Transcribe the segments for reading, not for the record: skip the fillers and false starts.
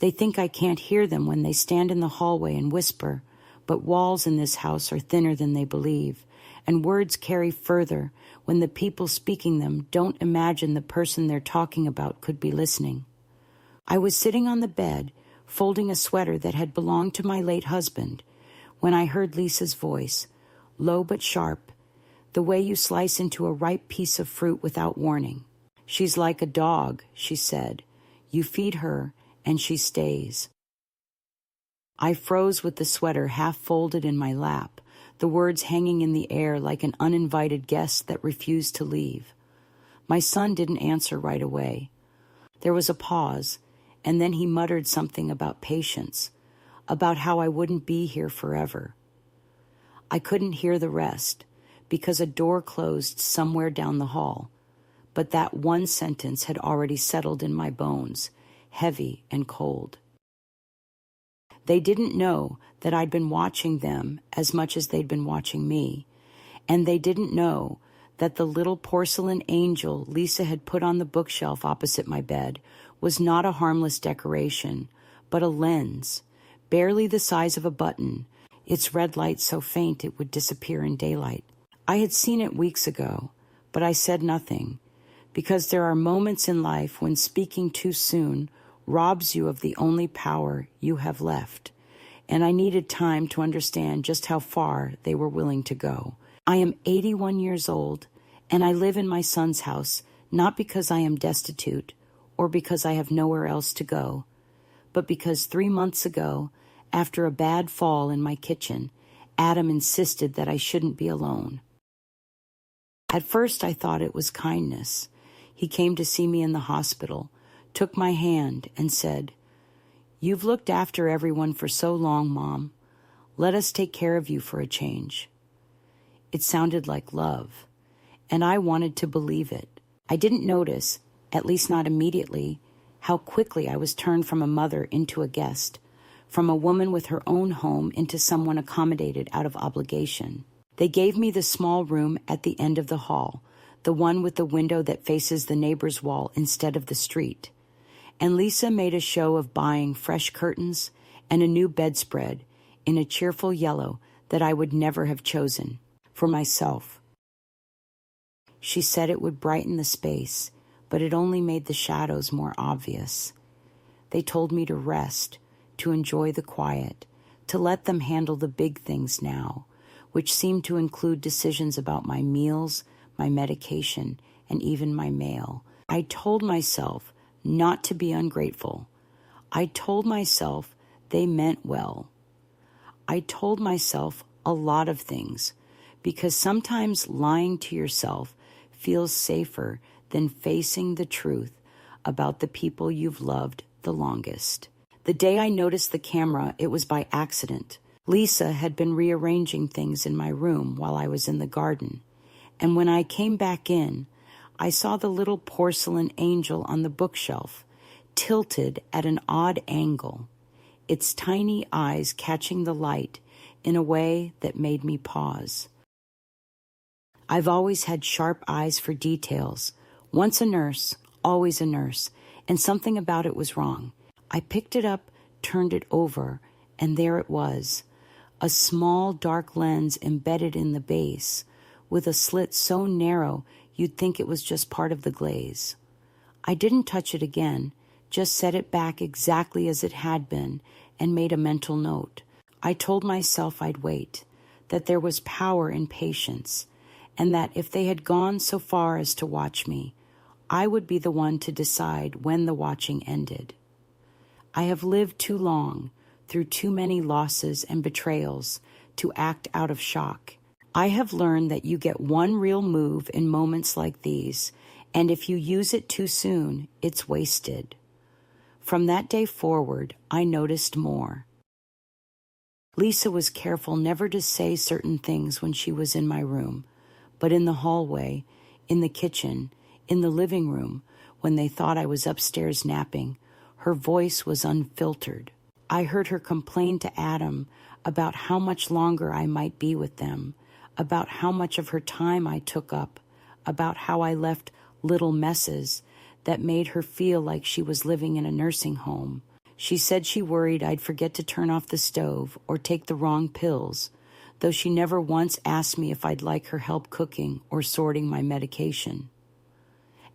They think I can't hear them when they stand in the hallway and whisper, but walls in this house are thinner than they believe, and words carry further when the people speaking them don't imagine the person they're talking about could be listening. I was sitting on the bed, folding a sweater that had belonged to my late husband, when I heard Lisa's voice, low but sharp, the way you slice into a ripe piece of fruit without warning. "She's like a dog," she said. "You feed her, and she stays." I froze with the sweater half folded in my lap, the words hanging in the air like an uninvited guest that refused to leave. My son didn't answer right away. There was a pause, and then he muttered something about patience, about how I wouldn't be here forever. I couldn't hear the rest, because a door closed somewhere down the hall, but that one sentence had already settled in my bones, heavy and cold. They didn't know that I'd been watching them as much as they'd been watching me, and they didn't know that the little porcelain angel Lisa had put on the bookshelf opposite my bed was not a harmless decoration, but a lens, barely the size of a button, its red light so faint it would disappear in daylight. I had seen it weeks ago, but I said nothing, because there are moments in life when speaking too soon robs you of the only power you have left, and I needed time to understand just how far they were willing to go. I am 81 years old, and I live in my son's house, not because I am destitute or because I have nowhere else to go, but because 3 months ago, after a bad fall in my kitchen, Adam insisted that I shouldn't be alone. At first I thought it was kindness. He came to see me in the hospital, took my hand, and said, "You've looked after everyone for so long, Mom. Let us take care of you for a change." It sounded like love, and I wanted to believe it. I didn't notice, at least not immediately, how quickly I was turned from a mother into a guest, from a woman with her own home into someone accommodated out of obligation. They gave me the small room at the end of the hall, the one with the window that faces the neighbor's wall instead of the street. And Lisa made a show of buying fresh curtains and a new bedspread in a cheerful yellow that I would never have chosen for myself. She said it would brighten the space, but it only made the shadows more obvious. They told me to rest, to enjoy the quiet, to let them handle the big things now, which seemed to include decisions about my meals, my medication, and even my mail. I told myself not to be ungrateful. I told myself they meant well. I told myself a lot of things, because sometimes lying to yourself feels safer than facing the truth about the people you've loved the longest. The day I noticed the camera, it was by accident. Lisa had been rearranging things in my room while I was in the garden, and when I came back in, I saw the little porcelain angel on the bookshelf, tilted at an odd angle, its tiny eyes catching the light in a way that made me pause. I've always had sharp eyes for details. Once a nurse, always a nurse, and something about it was wrong. I picked it up, turned it over, and there it was, a small dark lens embedded in the base, with a slit so narrow you'd think it was just part of the glaze. I didn't touch it again, just set it back exactly as it had been, and made a mental note. I told myself I'd wait, that there was power in patience, and that if they had gone so far as to watch me, I would be the one to decide when the watching ended. I have lived too long, through too many losses and betrayals, to act out of shock. I have learned that you get one real move in moments like these, and if you use it too soon, it's wasted. From that day forward, I noticed more. Lisa was careful never to say certain things when she was in my room, but in the hallway, in the kitchen, in the living room, when they thought I was upstairs napping, her voice was unfiltered. I heard her complain to Adam about how much longer I might be with them, about how much of her time I took up, about how I left little messes that made her feel like she was living in a nursing home. She said she worried I'd forget to turn off the stove or take the wrong pills, though she never once asked me if I'd like her help cooking or sorting my medication.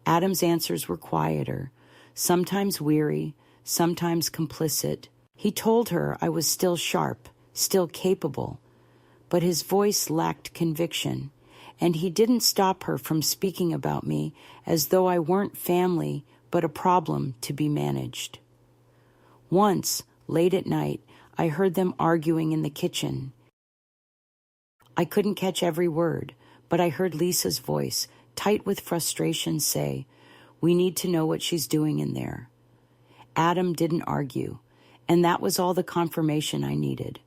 Adam's answers were quieter, sometimes weary, sometimes complicit. He told her I was still sharp, still capable, but his voice lacked conviction, and he didn't stop her from speaking about me as though I weren't family but a problem to be managed. Once, late at night, I heard them arguing in the kitchen. I couldn't catch every word, but I heard Lisa's voice, tight with frustration, say, "We need to know what she's doing in there." Adam didn't argue, and that was all the confirmation I needed.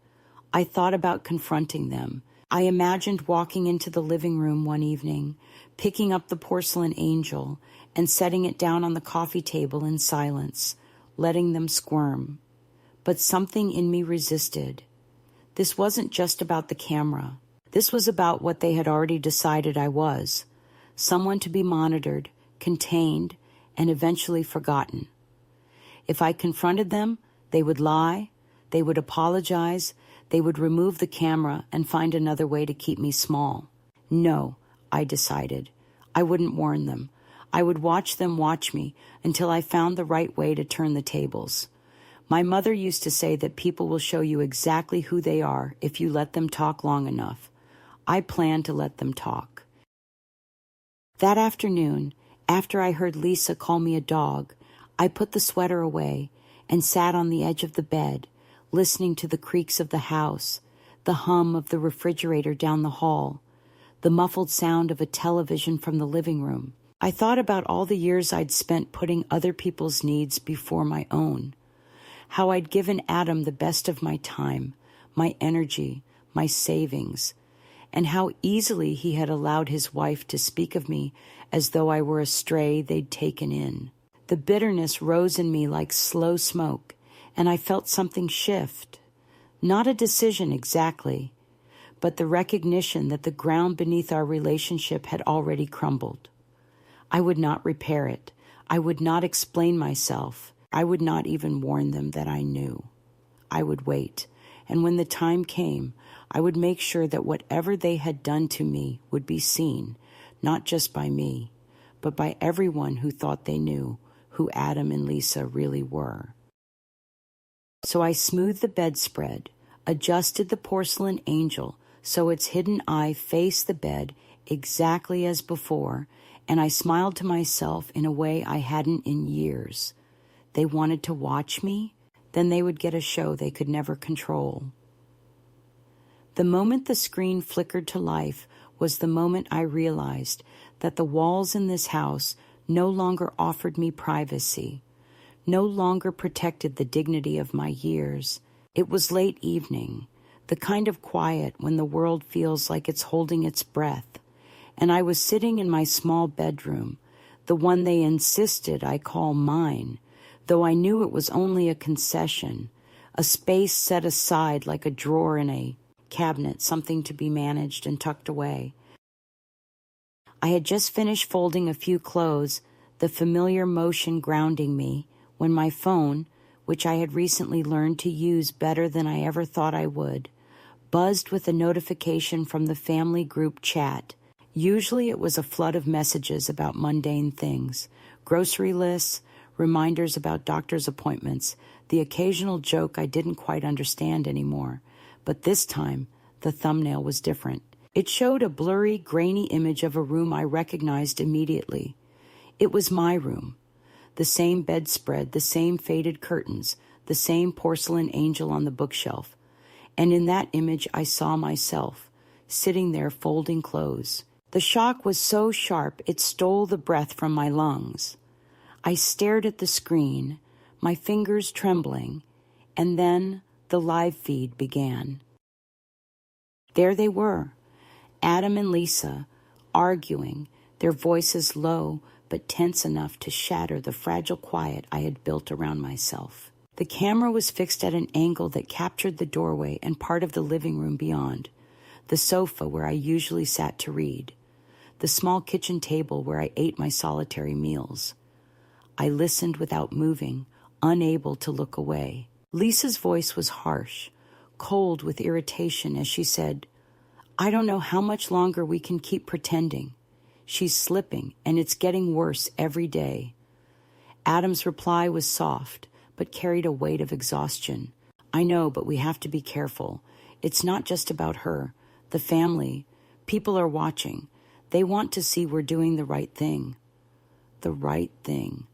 I thought about confronting them. I imagined walking into the living room one evening, picking up the porcelain angel, and setting it down on the coffee table in silence, letting them squirm. But something in me resisted. This wasn't just about the camera. This was about what they had already decided I was, someone to be monitored, contained, and eventually forgotten. If I confronted them, they would lie, they would apologize, they would remove the camera and find another way to keep me small. No, I decided. I wouldn't warn them. I would watch them watch me until I found the right way to turn the tables. My mother used to say that people will show you exactly who they are if you let them talk long enough. I planned to let them talk. That afternoon, after I heard Lisa call me a dog, I put the sweater away and sat on the edge of the bed, listening to the creaks of the house, the hum of the refrigerator down the hall, the muffled sound of a television from the living room. I thought about all the years I'd spent putting other people's needs before my own, how I'd given Adam the best of my time, my energy, my savings, and how easily he had allowed his wife to speak of me as though I were a stray they'd taken in. The bitterness rose in me like slow smoke, and I felt something shift. Not a decision exactly, but the recognition that the ground beneath our relationship had already crumbled. I would not repair it. I would not explain myself. I would not even warn them that I knew. I would wait, and when the time came, I would make sure that whatever they had done to me would be seen, not just by me, but by everyone who thought they knew who Adam and Lisa really were. So I smoothed the bedspread, adjusted the porcelain angel so its hidden eye faced the bed exactly as before, and I smiled to myself in a way I hadn't in years. They wanted to watch me, then they would get a show they could never control. The moment the screen flickered to life was the moment I realized that the walls in this house no longer offered me privacy, no longer protected the dignity of my years. It was late evening, the kind of quiet when the world feels like it's holding its breath, and I was sitting in my small bedroom, the one they insisted I call mine, though I knew it was only a concession, a space set aside like a drawer in a cabinet, something to be managed and tucked away. I had just finished folding a few clothes, the familiar motion grounding me, when my phone, which I had recently learned to use better than I ever thought I would, buzzed with a notification from the family group chat. Usually it was a flood of messages about mundane things, grocery lists, reminders about doctor's appointments, the occasional joke I didn't quite understand anymore. But this time, the thumbnail was different. It showed a blurry, grainy image of a room I recognized immediately. It was my room. The same bedspread, the same faded curtains, the same porcelain angel on the bookshelf. And in that image I saw myself, sitting there folding clothes. The shock was so sharp it stole the breath from my lungs. I stared at the screen, my fingers trembling, and then the live feed began. There they were, Adam and Lisa, arguing, their voices low but tense enough to shatter the fragile quiet I had built around myself. The camera was fixed at an angle that captured the doorway and part of the living room beyond, the sofa where I usually sat to read, the small kitchen table where I ate my solitary meals. I listened without moving, unable to look away. Lisa's voice was harsh, cold with irritation as she said, "I don't know how much longer we can keep pretending. She's slipping, and it's getting worse every day." Adam's reply was soft, but carried a weight of exhaustion. "I know, but we have to be careful. It's not just about her. The family. People are watching. They want to see we're doing the right thing." The right thing.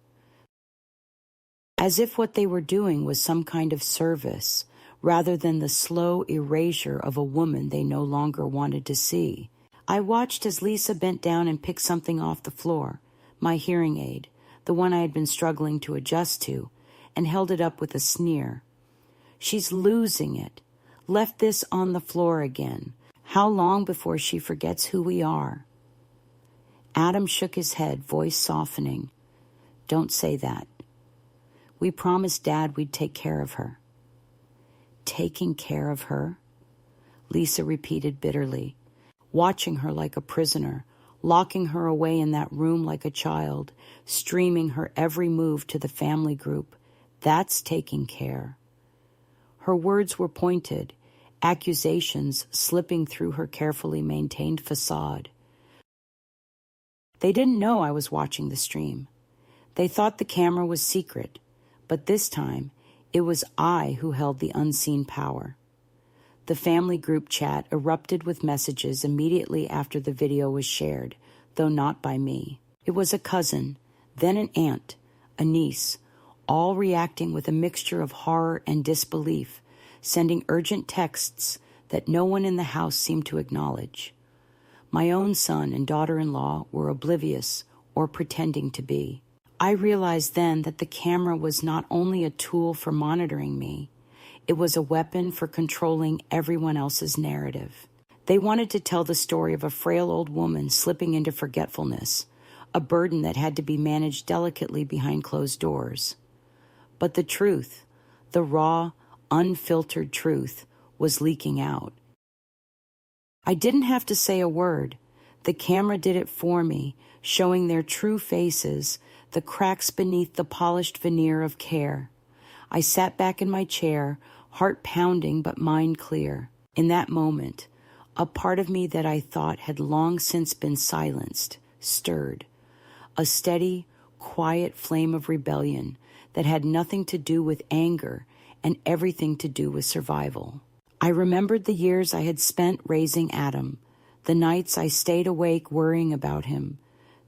As if what they were doing was some kind of service, rather than the slow erasure of a woman they no longer wanted to see. I watched as Lisa bent down and picked something off the floor, my hearing aid, the one I had been struggling to adjust to, and held it up with a sneer. "She's losing it. Left this on the floor again. How long before she forgets who we are?" Adam shook his head, voice softening. "Don't say that. We promised Dad we'd take care of her." "Taking care of her?" Lisa repeated bitterly. "Watching her like a prisoner, locking her away in that room like a child, streaming her every move to the family group. That's taking care." Her words were pointed, accusations slipping through her carefully maintained facade. They didn't know I was watching the stream. They thought the camera was secret, but this time it was I who held the unseen power. The family group chat erupted with messages immediately after the video was shared, though not by me. It was a cousin, then an aunt, a niece, all reacting with a mixture of horror and disbelief, sending urgent texts that no one in the house seemed to acknowledge. My own son and daughter-in-law were oblivious or pretending to be. I realized then that the camera was not only a tool for monitoring me, it was a weapon for controlling everyone else's narrative. They wanted to tell the story of a frail old woman slipping into forgetfulness, a burden that had to be managed delicately behind closed doors. But the truth, the raw, unfiltered truth, was leaking out. I didn't have to say a word. The camera did it for me, showing their true faces, the cracks beneath the polished veneer of care. I sat back in my chair, heart pounding but mind clear. In that moment, a part of me that I thought had long since been silenced stirred. A steady, quiet flame of rebellion that had nothing to do with anger and everything to do with survival. I remembered the years I had spent raising Adam, the nights I stayed awake worrying about him,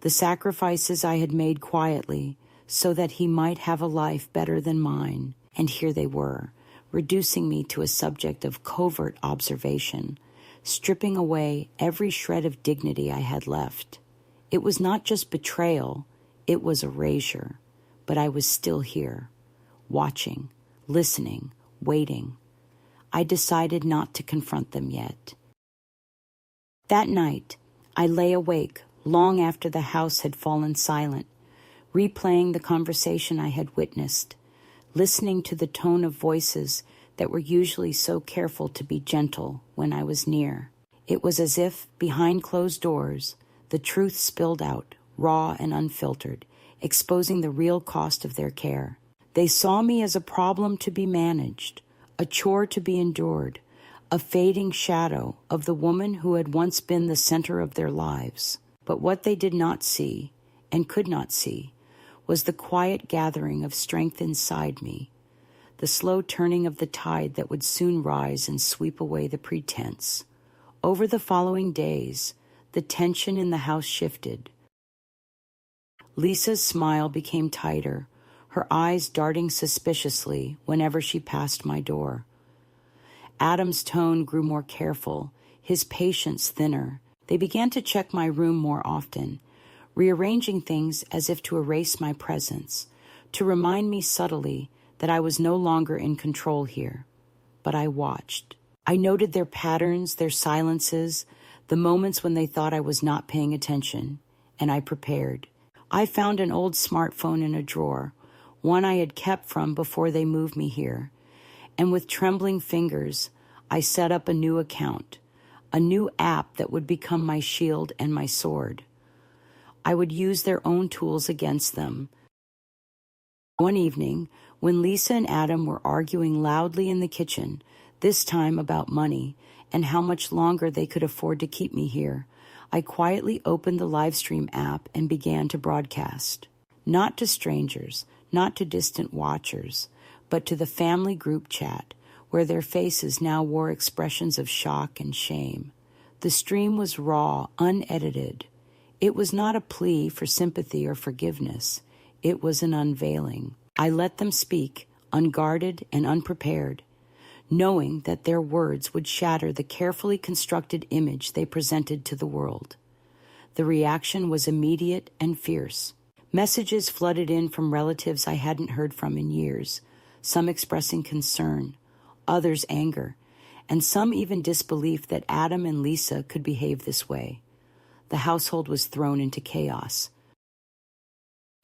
the sacrifices I had made quietly so that he might have a life better than mine. And here they were, reducing me to a subject of covert observation, stripping away every shred of dignity I had left. It was not just betrayal, it was erasure, but I was still here, watching, listening, waiting. I decided not to confront them yet. That night, I lay awake long after the house had fallen silent, replaying the conversation I had witnessed, listening to the tone of voices that were usually so careful to be gentle when I was near. It was as if, behind closed doors, the truth spilled out, raw and unfiltered, exposing the real cost of their care. They saw me as a problem to be managed, a chore to be endured, a fading shadow of the woman who had once been the center of their lives. But what they did not see, and could not see, was the quiet gathering of strength inside me, the slow turning of the tide that would soon rise and sweep away the pretense. Over the following days, the tension in the house shifted. Lisa's smile became tighter, her eyes darting suspiciously whenever she passed my door. Adam's tone grew more careful, his patience thinner. They began to check my room more often, rearranging things as if to erase my presence, to remind me subtly that I was no longer in control here. But I watched. I noted their patterns, their silences, the moments when they thought I was not paying attention, and I prepared. I found an old smartphone in a drawer, one I had kept from before they moved me here, and with trembling fingers, I set up a new account, a new app that would become my shield and my sword. I would use their own tools against them. One evening, When Lisa and Adam were arguing loudly in the kitchen, this time about money and how much longer they could afford to keep me here, I quietly opened the livestream app and began to broadcast. Not to strangers, not to distant watchers, but to the family group chat, where their faces now wore expressions of shock and shame. The stream was raw, unedited. It was not a plea for sympathy or forgiveness. It was an unveiling. I let them speak, unguarded and unprepared, knowing that their words would shatter the carefully constructed image they presented to the world. The reaction was immediate and fierce. Messages flooded in from relatives I hadn't heard from in years, some expressing concern, others anger, and some even disbelief that Adam and Lisa could behave this way. The household was thrown into chaos.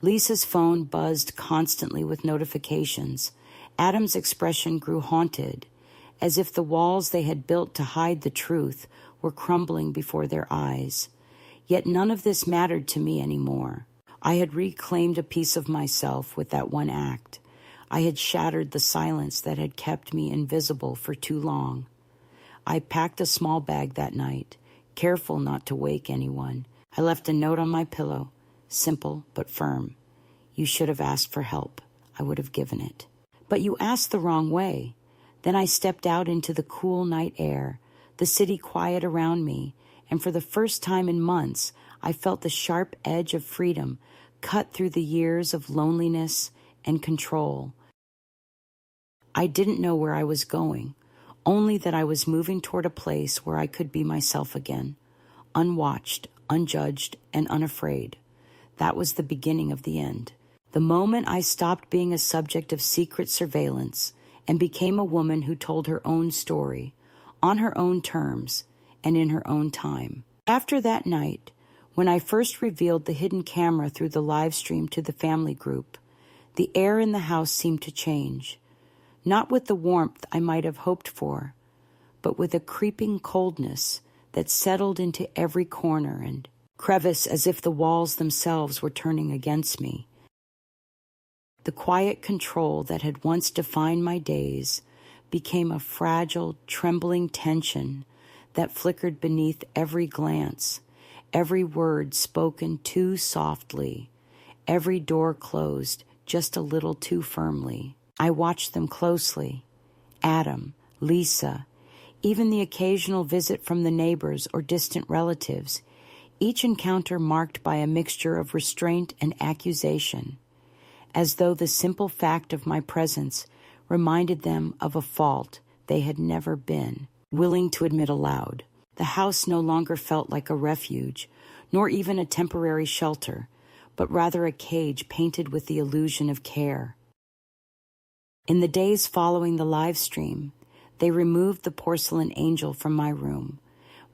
Lisa's phone buzzed constantly with notifications. Adam's expression grew haunted, as if the walls they had built to hide the truth were crumbling before their eyes. Yet none of this mattered to me anymore. I had reclaimed a piece of myself with that one act. I had shattered the silence that had kept me invisible for too long. I packed a small bag that night, careful not to wake anyone. I left a note on my pillow, simple but firm. You should have asked for help. I would have given it. But you asked the wrong way. Then I stepped out into the cool night air, the city quiet around me, and for the first time in months, I felt the sharp edge of freedom cut through the years of loneliness and control. I didn't know where I was going, only that I was moving toward a place where I could be myself again, unwatched, unjudged, and unafraid. That was the beginning of the end. The moment I stopped being a subject of secret surveillance and became a woman who told her own story, on her own terms, and in her own time. After that night, when I first revealed the hidden camera through the live stream to the family group, the air in the house seemed to change, not with the warmth I might have hoped for, but with a creeping coldness that settled into every corner and crevice as if the walls themselves were turning against me. The quiet control that had once defined my days became a fragile, trembling tension that flickered beneath every glance, every word spoken too softly, every door closed just a little too firmly. I watched them closely. Adam, Lisa, even the occasional visit from the neighbors or distant relatives, each encounter marked by a mixture of restraint and accusation, as though the simple fact of my presence reminded them of a fault they had never been willing to admit aloud. The house no longer felt like a refuge, nor even a temporary shelter, but rather a cage painted with the illusion of care. In the days following the live stream, they removed the porcelain angel from my room,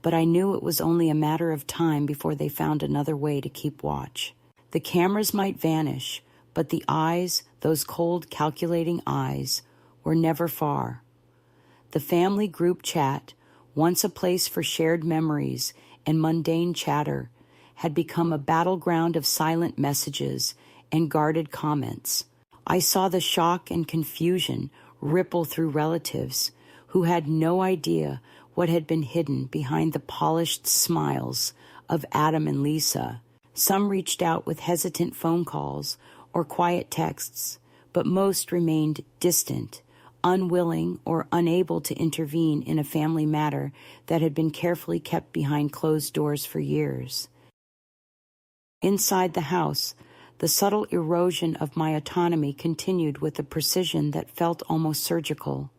but I knew it was only a matter of time before they found another way to keep watch. The cameras might vanish, but the eyes, those cold, calculating eyes, were never far. The family group chat, once a place for shared memories and mundane chatter, had become a battleground of silent messages and guarded comments. I saw the shock and confusion ripple through relatives who had no idea what had been hidden behind the polished smiles of Adam and Lisa. Some reached out with hesitant phone calls or quiet texts, but most remained distant, unwilling or unable to intervene in a family matter that had been carefully kept behind closed doors for years. Inside the house, the subtle erosion of my autonomy continued with a precision that felt almost surgical.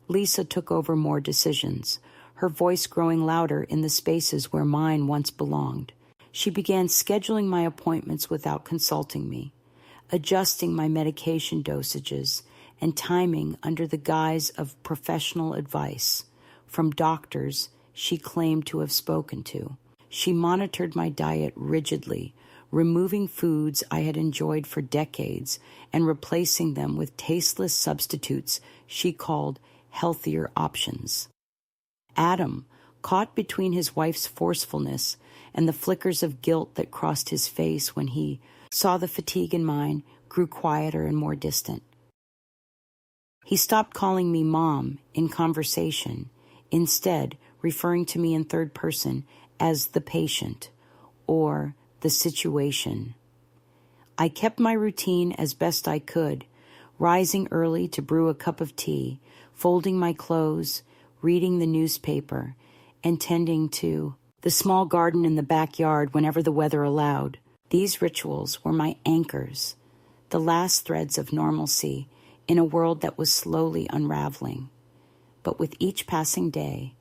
Lisa took over more decisions, her voice growing louder in the spaces where mine once belonged. She began scheduling my appointments without consulting me, adjusting my medication dosages and timing under the guise of professional advice from doctors she claimed to have spoken to. She monitored my diet rigidly, removing foods I had enjoyed for decades and replacing them with tasteless substitutes she called healthier options. Adam, caught between his wife's forcefulness and the flickers of guilt that crossed his face when he saw the fatigue in mine, grew quieter and more distant. He stopped calling me Mom in conversation, instead referring to me in third person as the patient or the situation. I kept my routine as best I could, rising early to brew a cup of tea, folding my clothes, reading the newspaper, and tending to the small garden in the backyard whenever the weather allowed. These rituals were my anchors, the last threads of normalcy in a world that was slowly unraveling. But with each passing day,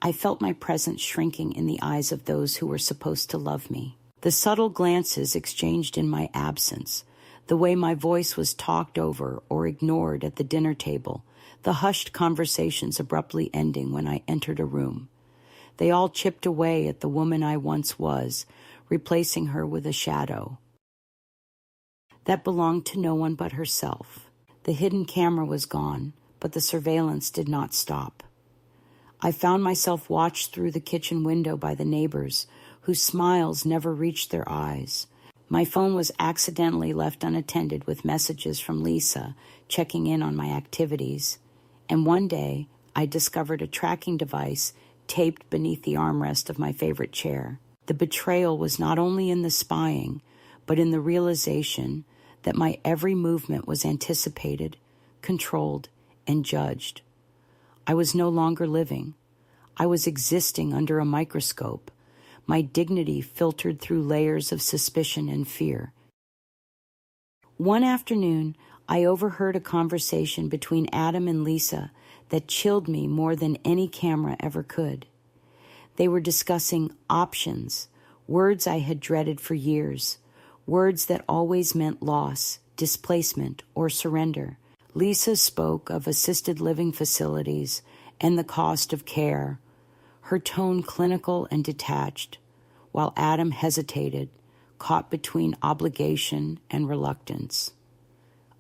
I felt my presence shrinking in the eyes of those who were supposed to love me. The subtle glances exchanged in my absence, the way my voice was talked over or ignored at the dinner table, the hushed conversations abruptly ending when I entered a room. They all chipped away at the woman I once was, replacing her with a shadow that belonged to no one but herself. The hidden camera was gone, but the surveillance did not stop. I found myself watched through the kitchen window by the neighbors, whose smiles never reached their eyes. My phone was accidentally left unattended with messages from Lisa checking in on my activities, and one day I discovered a tracking device taped beneath the armrest of my favorite chair. The betrayal was not only in the spying, but in the realization that my every movement was anticipated, controlled, and judged. I was no longer living. I was existing under a microscope, my dignity filtered through layers of suspicion and fear. One afternoon, I overheard a conversation between Adam and Lisa that chilled me more than any camera ever could. They were discussing options, words I had dreaded for years, words that always meant loss, displacement, or surrender. Lisa spoke of assisted living facilities and the cost of care, her tone clinical and detached, while Adam hesitated, caught between obligation and reluctance.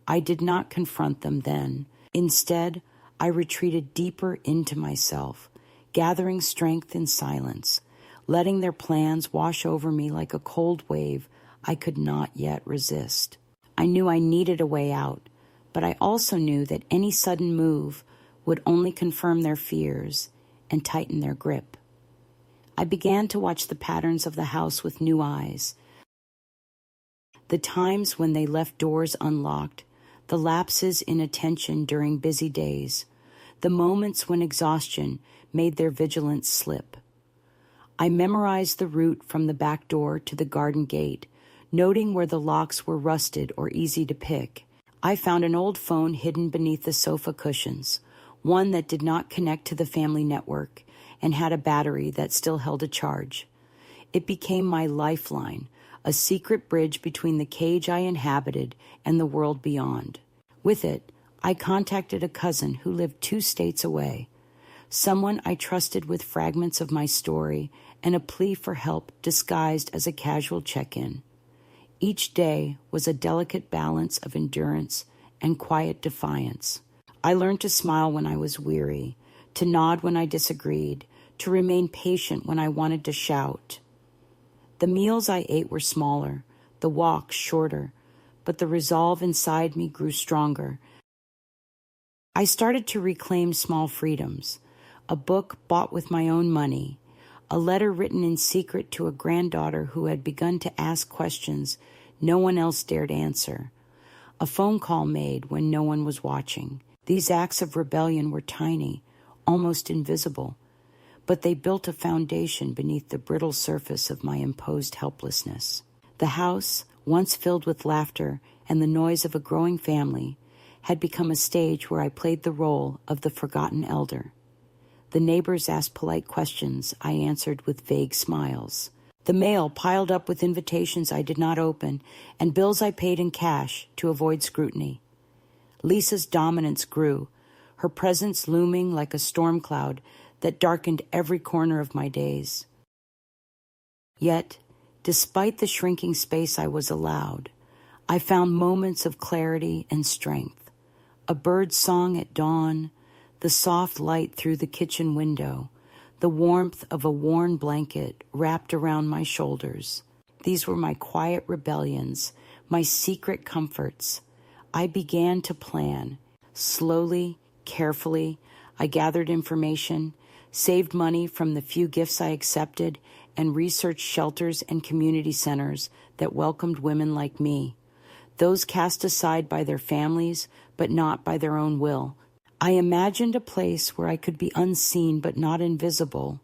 I did not confront them then. Instead, I retreated deeper into myself, gathering strength in silence, letting their plans wash over me like a cold wave I could not yet resist. I knew I needed a way out, but I also knew that any sudden move would only confirm their fears and tighten their grip. I began to watch the patterns of the house with new eyes. The times when they left doors unlocked, the lapses in attention during busy days, the moments when exhaustion made their vigilance slip. I memorized the route from the back door to the garden gate, noting where the locks were rusted or easy to pick. I found an old phone hidden beneath the sofa cushions, one that did not connect to the family network and had a battery that still held a charge. It became my lifeline, a secret bridge between the cage I inhabited and the world beyond. With it, I contacted a cousin who lived 2 states away, someone I trusted with fragments of my story and a plea for help disguised as a casual check-in. Each day was a delicate balance of endurance and quiet defiance. I learned to smile when I was weary, to nod when I disagreed, to remain patient when I wanted to shout. The meals I ate were smaller, the walks shorter, but the resolve inside me grew stronger. I started to reclaim small freedoms, a book bought with my own money, a letter written in secret to a granddaughter who had begun to ask questions no one else dared answer, a phone call made when no one was watching. These acts of rebellion were tiny, almost invisible, but they built a foundation beneath the brittle surface of my imposed helplessness. The house, once filled with laughter and the noise of a growing family, had become a stage where I played the role of the forgotten elder. The neighbors asked polite questions I answered with vague smiles. The mail piled up with invitations I did not open and bills I paid in cash to avoid scrutiny. Lisa's dominance grew, her presence looming like a storm cloud that darkened every corner of my days. Yet, despite the shrinking space I was allowed, I found moments of clarity and strength. A bird's song at dawn, the soft light through the kitchen window, the warmth of a worn blanket wrapped around my shoulders. These were my quiet rebellions, my secret comforts. I began to plan, Slowly, carefully, I gathered information, saved money from the few gifts I accepted, and researched shelters and community centers that welcomed women like me, those cast aside by their families, but not by their own will. I imagined a place where I could be unseen but not invisible,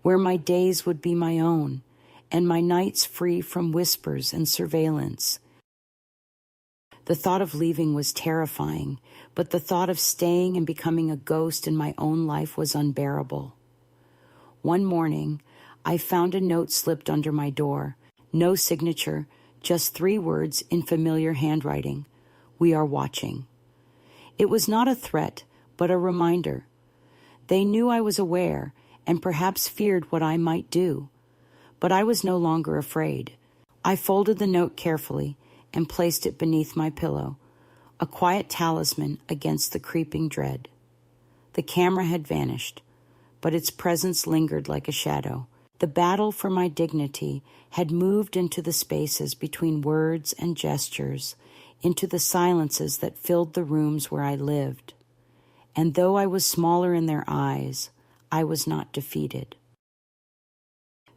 where my days would be my own, and my nights free from whispers and surveillance. The thought of leaving was terrifying, but the thought of staying and becoming a ghost in my own life was unbearable. One morning, I found a note slipped under my door. No signature, just 3 words in familiar handwriting. "We are watching." It was not a threat, but a reminder. They knew I was aware and perhaps feared what I might do. But I was no longer afraid. I folded the note carefully and placed it beneath my pillow, a quiet talisman against the creeping dread. The camera had vanished, but its presence lingered like a shadow. The battle for my dignity had moved into the spaces between words and gestures, into the silences that filled the rooms where I lived. And though I was smaller in their eyes, I was not defeated.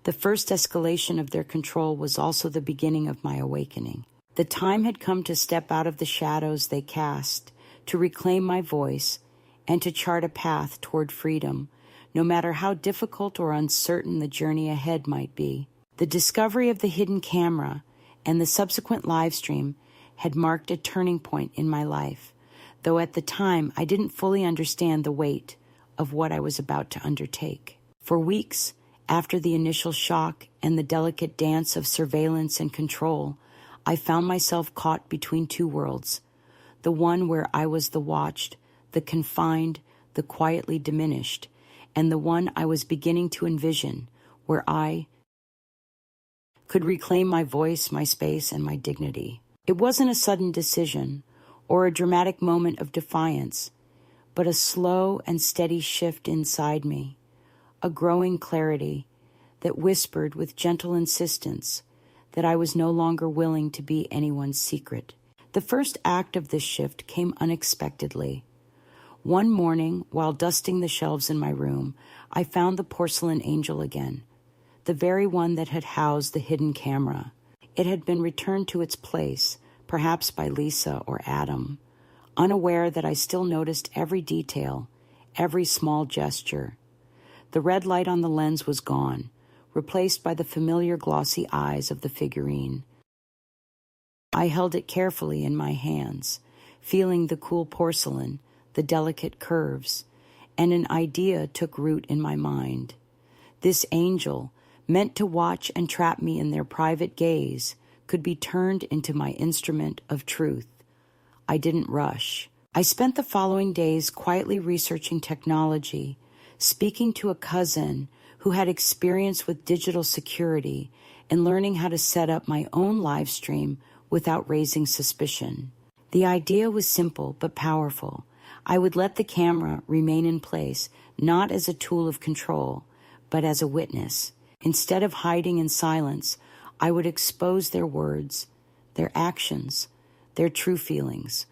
The first escalation of their control was also the beginning of my awakening. The time had come to step out of the shadows they cast, to reclaim my voice, and to chart a path toward freedom, no matter how difficult or uncertain the journey ahead might be. The discovery of the hidden camera and the subsequent live stream had marked a turning point in my life, though at the time I didn't fully understand the weight of what I was about to undertake. For weeks, after the initial shock and the delicate dance of surveillance and control, I found myself caught between 2 worlds, the one where I was the watched, the confined, the quietly diminished, and the one I was beginning to envision, where I could reclaim my voice, my space, and my dignity. It wasn't a sudden decision or a dramatic moment of defiance, but a slow and steady shift inside me, a growing clarity that whispered with gentle insistence that I was no longer willing to be anyone's secret. The first act of this shift came unexpectedly. One morning, while dusting the shelves in my room, I found the porcelain angel again, the very one that had housed the hidden camera. It had been returned to its place, perhaps by Lisa or Adam, unaware that I still noticed every detail, every small gesture. The red light on the lens was gone, replaced by the familiar glossy eyes of the figurine. I held it carefully in my hands, feeling the cool porcelain, the delicate curves, and an idea took root in my mind. This angel, meant to watch and trap me in their private gaze, could be turned into my instrument of truth. I didn't rush. I spent the following days quietly researching technology, speaking to a cousin who had experience with digital security, and learning how to set up my own live stream without raising suspicion. The idea was simple but powerful. I would let the camera remain in place, not as a tool of control, but as a witness. Instead of hiding in silence, I would expose their words, their actions, their true feelings,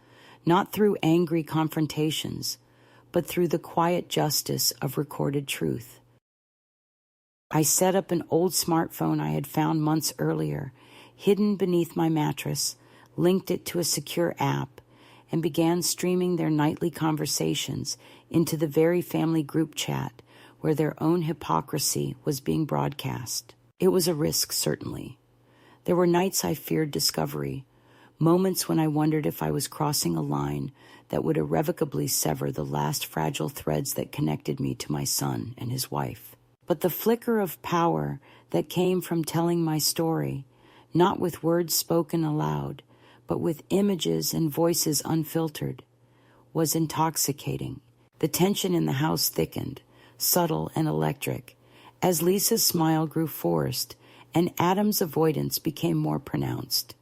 not through angry confrontations, but through the quiet justice of recorded truth. I set up an old smartphone I had found months earlier, hidden beneath my mattress, linked it to a secure app, and began streaming their nightly conversations into the very family group chat where their own hypocrisy was being broadcast. It was a risk, certainly. There were nights I feared discovery, moments when I wondered if I was crossing a line that would irrevocably sever the last fragile threads that connected me to my son and his wife. But the flicker of power that came from telling my story, not with words spoken aloud, but with images and voices unfiltered, was intoxicating. The tension in the house thickened, subtle and electric, as Lisa's smile grew forced and Adam's avoidance became more pronounced.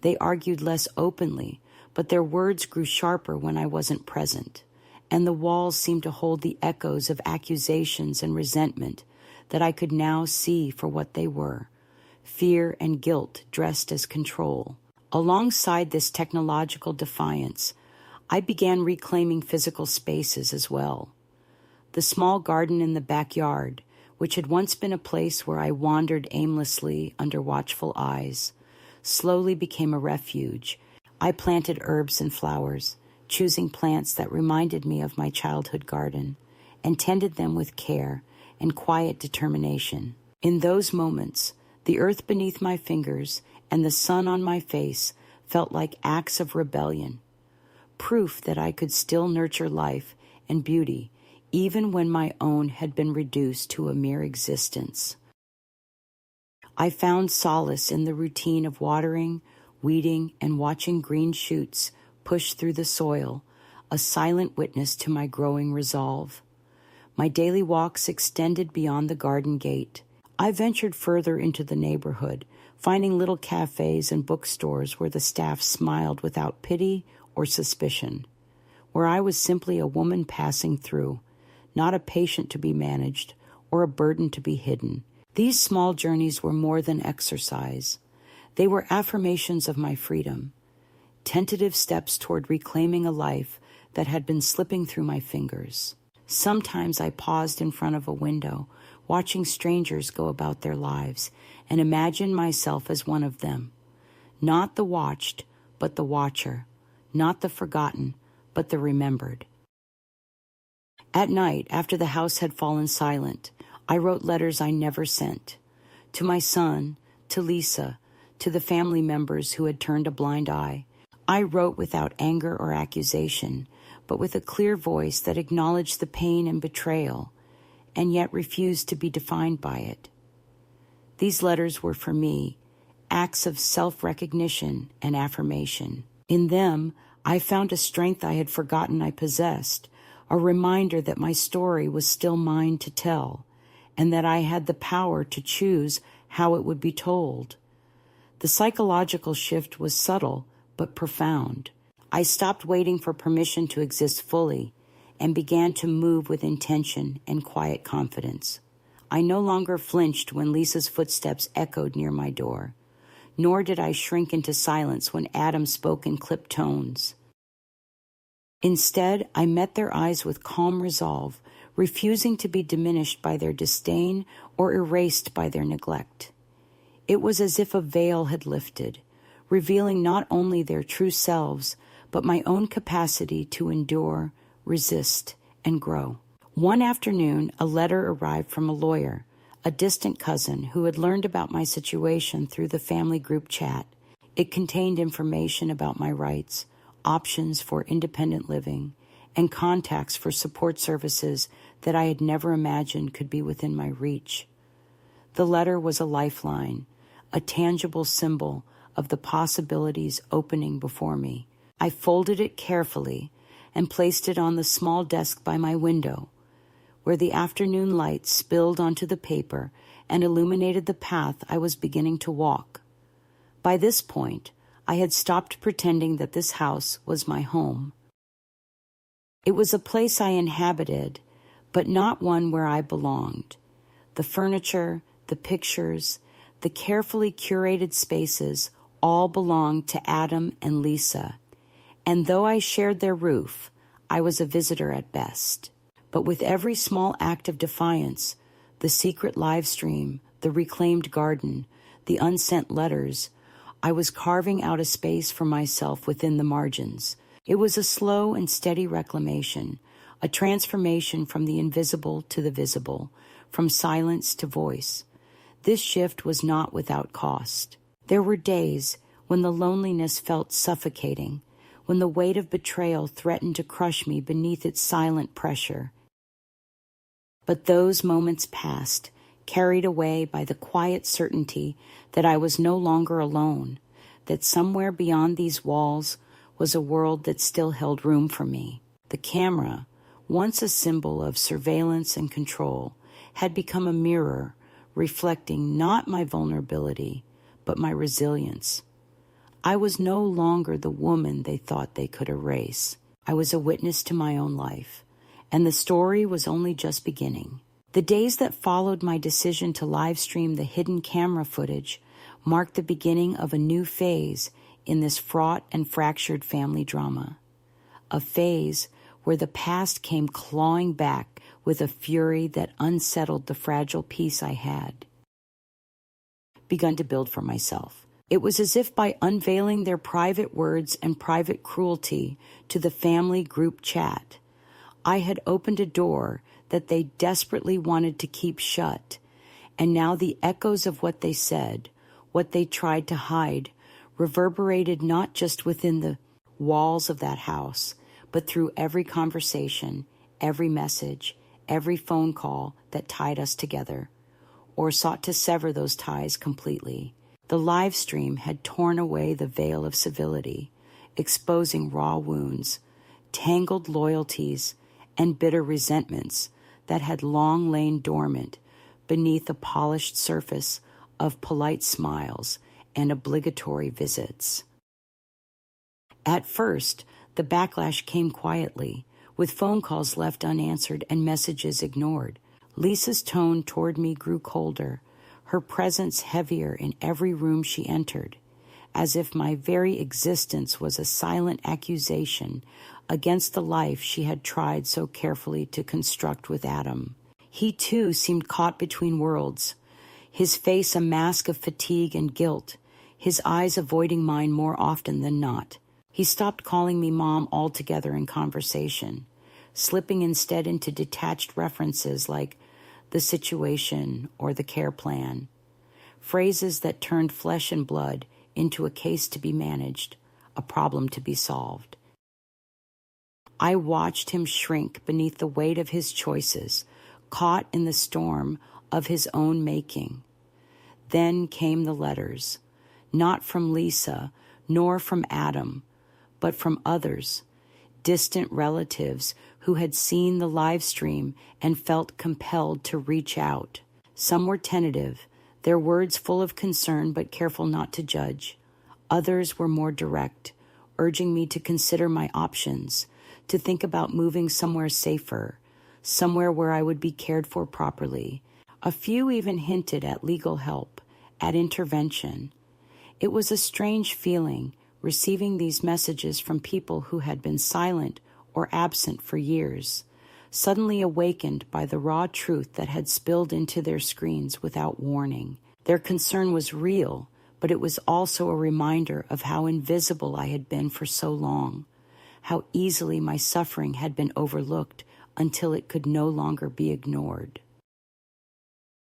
They argued less openly, but their words grew sharper when I wasn't present, and the walls seemed to hold the echoes of accusations and resentment that I could now see for what they were: fear and guilt dressed as control. Alongside this technological defiance, I began reclaiming physical spaces as well. The small garden in the backyard, which had once been a place where I wandered aimlessly under watchful eyes, slowly became a refuge. I planted herbs and flowers, choosing plants that reminded me of my childhood garden, and tended them with care and quiet determination. In those moments, the earth beneath my fingers and the sun on my face felt like acts of rebellion, proof that I could still nurture life and beauty even when my own had been reduced to a mere existence. I found solace in the routine of watering, weeding, and watching green shoots push through the soil, a silent witness to my growing resolve. My daily walks extended beyond the garden gate. I ventured further into the neighborhood, finding little cafes and bookstores where the staff smiled without pity or suspicion, where I was simply a woman passing through, not a patient to be managed or a burden to be hidden. These small journeys were more than exercise. They were affirmations of my freedom, tentative steps toward reclaiming a life that had been slipping through my fingers. Sometimes I paused in front of a window, watching strangers go about their lives, and imagined myself as one of them. Not the watched, but the watcher. Not the forgotten, but the remembered. At night, after the house had fallen silent, I wrote letters I never sent. To my son, to Lisa, to the family members who had turned a blind eye. I wrote without anger or accusation, but with a clear voice that acknowledged the pain and betrayal, and yet refused to be defined by it. These letters were for me, acts of self-recognition and affirmation. In them, I found a strength I had forgotten I possessed, a reminder that my story was still mine to tell, and that I had the power to choose how it would be told. The psychological shift was subtle but profound. I stopped waiting for permission to exist fully and began to move with intention and quiet confidence. I no longer flinched when Lisa's footsteps echoed near my door, nor did I shrink into silence when Adam spoke in clipped tones. Instead, I met their eyes with calm resolve, refusing to be diminished by their disdain or erased by their neglect. It was as if a veil had lifted, revealing not only their true selves, but my own capacity to endure, resist, and grow. One afternoon, a letter arrived from a lawyer, a distant cousin who had learned about my situation through the family group chat. It contained information about my rights, options for independent living, and contacts for support services that I had never imagined could be within my reach. The letter was a lifeline, a tangible symbol of the possibilities opening before me. I folded it carefully and placed it on the small desk by my window, where the afternoon light spilled onto the paper and illuminated the path I was beginning to walk. By this point, I had stopped pretending that this house was my home. It was a place I inhabited, but not one where I belonged. The furniture, the pictures, the carefully curated spaces all belonged to Adam and Lisa, and though I shared their roof, I was a visitor at best. But with every small act of defiance, the secret live stream, the reclaimed garden, the unsent letters, I was carving out a space for myself within the margins. It was a slow and steady reclamation, a transformation from the invisible to the visible, from silence to voice. This shift was not without cost. There were days when the loneliness felt suffocating, when the weight of betrayal threatened to crush me beneath its silent pressure. But those moments passed, carried away by the quiet certainty that I was no longer alone, that somewhere beyond these walls was a world that still held room for me. The camera, once a symbol of surveillance and control, had become a mirror reflecting not my vulnerability, but my resilience. I was no longer the woman they thought they could erase. I was a witness to my own life, and the story was only just beginning. The days that followed my decision to live stream the hidden camera footage marked the beginning of a new phase in this fraught and fractured family drama. a phase where the past came clawing back with a fury that unsettled the fragile peace I had begun to build for myself. It was as if by unveiling their private words and private cruelty to the family group chat, I had opened a door that they desperately wanted to keep shut, and now the echoes of what they said, what they tried to hide, reverberated not just within the walls of that house, but through every conversation, every message, every phone call that tied us together, or sought to sever those ties completely. The live stream had torn away the veil of civility, exposing raw wounds, tangled loyalties, and bitter resentments that had long lain dormant beneath a polished surface of polite smiles and obligatory visits. At first, the backlash came quietly, with phone calls left unanswered and messages ignored. Lisa's tone toward me grew colder, her presence heavier in every room she entered, as if my very existence was a silent accusation against the life she had tried so carefully to construct with Adam. He, too, seemed caught between worlds, his face a mask of fatigue and guilt, his eyes avoiding mine more often than not. He stopped calling me Mom altogether in conversation, slipping instead into detached references like the situation or the care plan, phrases that turned flesh and blood into a case to be managed, a problem to be solved. I watched him shrink beneath the weight of his choices, caught in the storm of his own making. Then came the letters, not from Lisa, nor from Adam, but from others, distant relatives who had seen the live stream and felt compelled to reach out. Some were tentative, their words full of concern but careful not to judge. Others were more direct, urging me to consider my options, to think about moving somewhere safer, somewhere where I would be cared for properly. A few even hinted at legal help, at intervention. It was a strange feeling, receiving these messages from people who had been silent or absent for years, suddenly awakened by the raw truth that had spilled into their screens without warning. Their concern was real, but it was also a reminder of how invisible I had been for so long, how easily my suffering had been overlooked until it could no longer be ignored.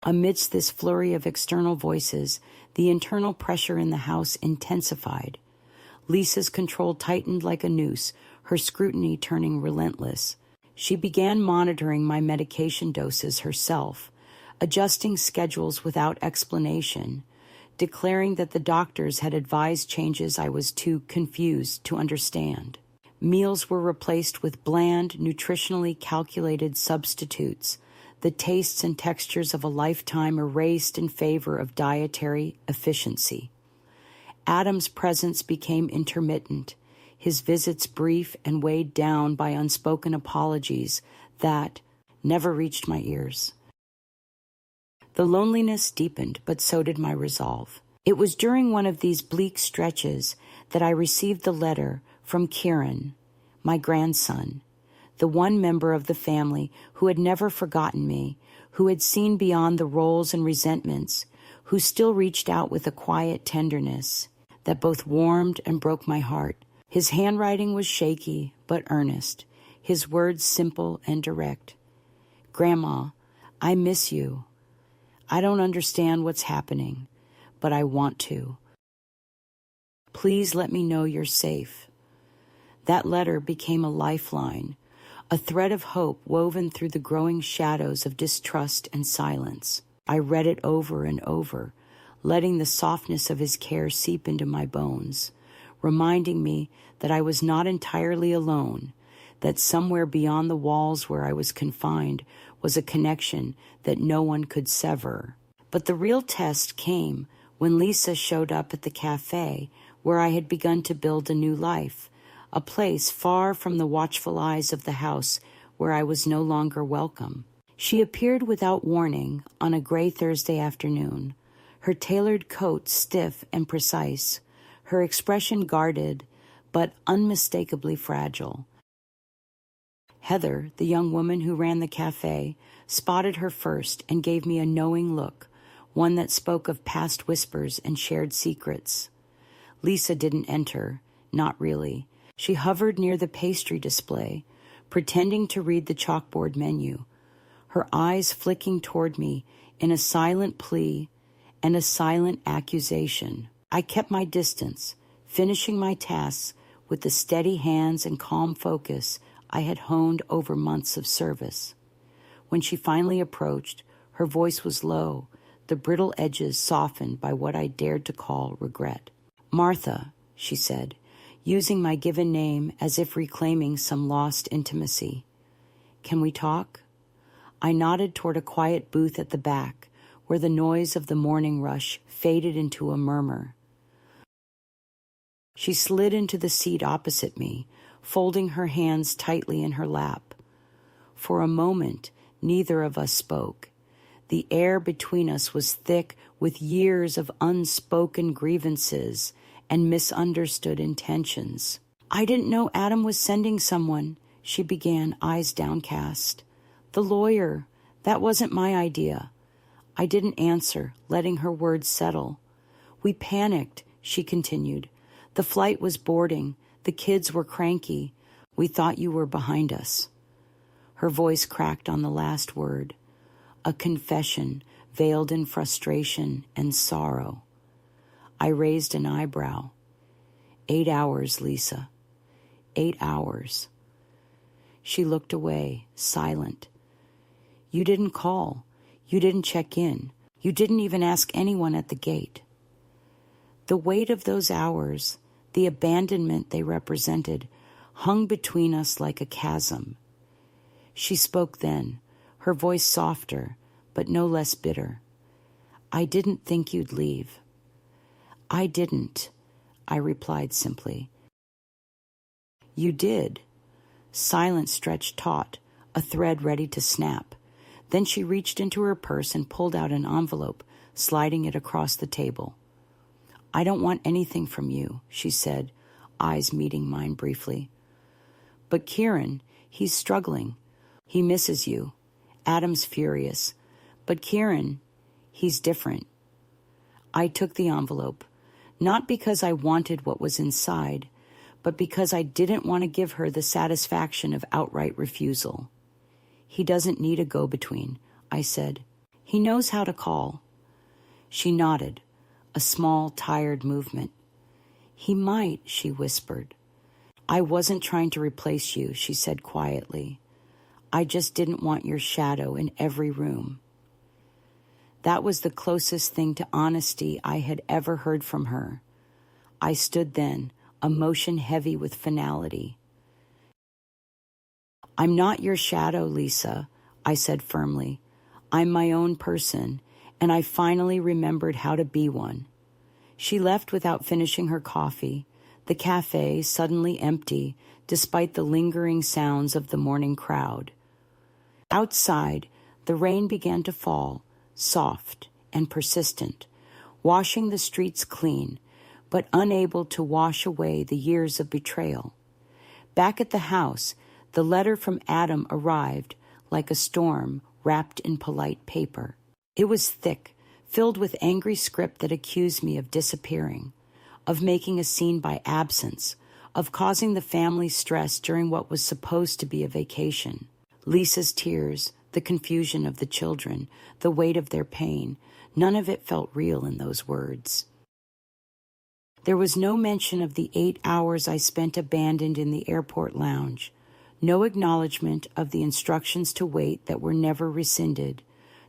Amidst this flurry of external voices, the internal pressure in the house intensified. Lisa's control tightened like a noose, her scrutiny turning relentless. She began monitoring my medication doses herself, adjusting schedules without explanation, declaring that the doctors had advised changes I was too confused to understand. Meals were replaced with bland, nutritionally calculated substitutes, the tastes and textures of a lifetime erased in favor of dietary efficiency. Adam's presence became intermittent, his visits brief and weighed down by unspoken apologies that never reached my ears. The loneliness deepened, but so did my resolve. It was during one of these bleak stretches that I received the letter from Kieran, my grandson, the one member of the family who had never forgotten me, who had seen beyond the roles and resentments, who still reached out with a quiet tenderness that both warmed and broke my heart. His handwriting was shaky but earnest, his words simple and direct. Grandma, I miss you. I don't understand what's happening, but I want to. Please let me know you're safe. That letter became a lifeline, a thread of hope woven through the growing shadows of distrust and silence. I read it over and over, letting the softness of his care seep into my bones, reminding me that I was not entirely alone, that somewhere beyond the walls where I was confined was a connection that no one could sever. But the real test came when Lisa showed up at the cafe where I had begun to build a new life, a place far from the watchful eyes of the house where I was no longer welcome. She appeared without warning on a gray Thursday afternoon, her tailored coat stiff and precise, her expression guarded but unmistakably fragile. Heather, the young woman who ran the cafe, spotted her first and gave me a knowing look, one that spoke of past whispers and shared secrets. Lisa didn't enter, not really. She hovered near the pastry display, pretending to read the chalkboard menu, her eyes flicking toward me in a silent plea and a silent accusation. I kept my distance, finishing my tasks with the steady hands and calm focus I had honed over months of service. When she finally approached, her voice was low, the brittle edges softened by what I dared to call regret. "Martha," she said, using my given name as if reclaiming some lost intimacy. "Can we talk?" I nodded toward a quiet booth at the back, where the noise of the morning rush faded into a murmur. She slid into the seat opposite me, folding her hands tightly in her lap. For a moment, neither of us spoke. The air between us was thick with years of unspoken grievances and misunderstood intentions. "I didn't know Adam was sending someone," she began, eyes downcast. "The lawyer. That wasn't my idea." I didn't answer, letting her words settle. "We panicked," she continued. "The flight was boarding. The kids were cranky. We thought you were behind us." Her voice cracked on the last word, a confession veiled in frustration and sorrow. I raised an eyebrow. 8 hours, Lisa. 8 hours. She looked away, silent. "You didn't call. You didn't check in. You didn't even ask anyone at the gate." The weight of those hours, the abandonment they represented, hung between us like a chasm. She spoke then, her voice softer, but no less bitter. "I didn't think you'd leave." "I didn't," I replied simply. "You did." Silence stretched taut, a thread ready to snap. Then she reached into her purse and pulled out an envelope, sliding it across the table. "I don't want anything from you," she said, eyes meeting mine briefly. "But Kieran, he's struggling. He misses you. Adam's furious. But Kieran, he's different." I took the envelope, not because I wanted what was inside, but because I didn't want to give her the satisfaction of outright refusal. "He doesn't need a go-between," I said. "He knows how to call." She nodded, a small, tired movement. "He might," she whispered. "I wasn't trying to replace you," she said quietly. "I just didn't want your shadow in every room." That was the closest thing to honesty I had ever heard from her. I stood then, emotion heavy with finality. "I'm not your shadow, Lisa," I said firmly. "I'm my own person, and I finally remembered how to be one." She left without finishing her coffee, the cafe suddenly empty despite the lingering sounds of the morning crowd. Outside, the rain began to fall, soft and persistent, washing the streets clean, but unable to wash away the years of betrayal. Back at the house, the letter from Adam arrived like a storm wrapped in polite paper. It was thick, filled with angry script that accused me of disappearing, of making a scene by absence, of causing the family stress during what was supposed to be a vacation. Lisa's tears, the confusion of the children, the weight of their pain, none of it felt real in those words. There was no mention of the 8 hours I spent abandoned in the airport lounge, no acknowledgement of the instructions to wait that were never rescinded,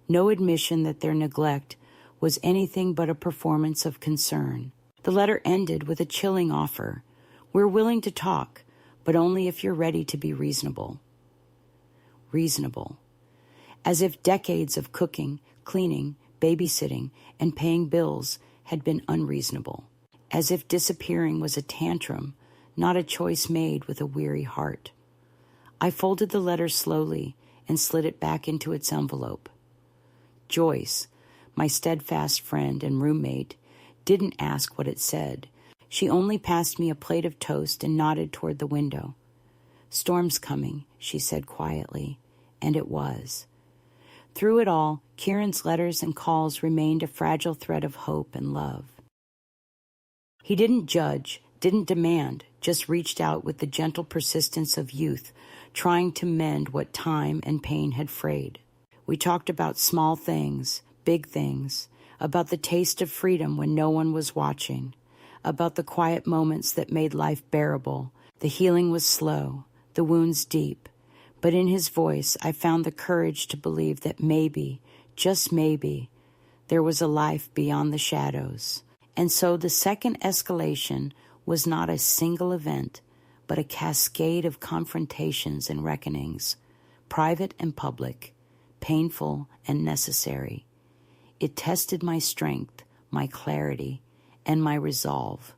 no admission that their neglect was anything but a performance of concern. The letter ended with a chilling offer. "We're willing to talk, but only if you're ready to be reasonable." Reasonable. As if decades of cooking, cleaning, babysitting, and paying bills had been unreasonable. As if disappearing was a tantrum, not a choice made with a weary heart. I folded the letter slowly and slid it back into its envelope. Joyce, my steadfast friend and roommate, didn't ask what it said. She only passed me a plate of toast and nodded toward the window. "Storm's coming," she said quietly, and it was. Through it all, Kieran's letters and calls remained a fragile thread of hope and love. He didn't judge, didn't demand, just reached out with the gentle persistence of youth, trying to mend what time and pain had frayed. We talked about small things, big things, about the taste of freedom when no one was watching, about the quiet moments that made life bearable. The healing was slow, the wounds deep, but in his voice I found the courage to believe that maybe, just maybe, there was a life beyond the shadows. And so the second escalation was not a single event, but a cascade of confrontations and reckonings, private and public, painful and necessary. It tested my strength, my clarity, and my resolve.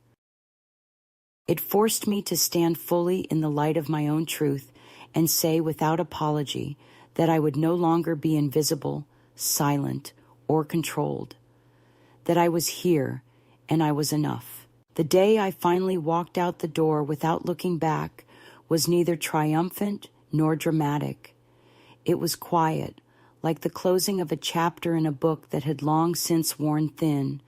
It forced me to stand fully in the light of my own truth and say without apology that I would no longer be invisible, silent, or controlled, that I was here and I was enough. The day I finally walked out the door without looking back was neither triumphant nor dramatic. It was quiet, like the closing of a chapter in a book that had long since worn thin,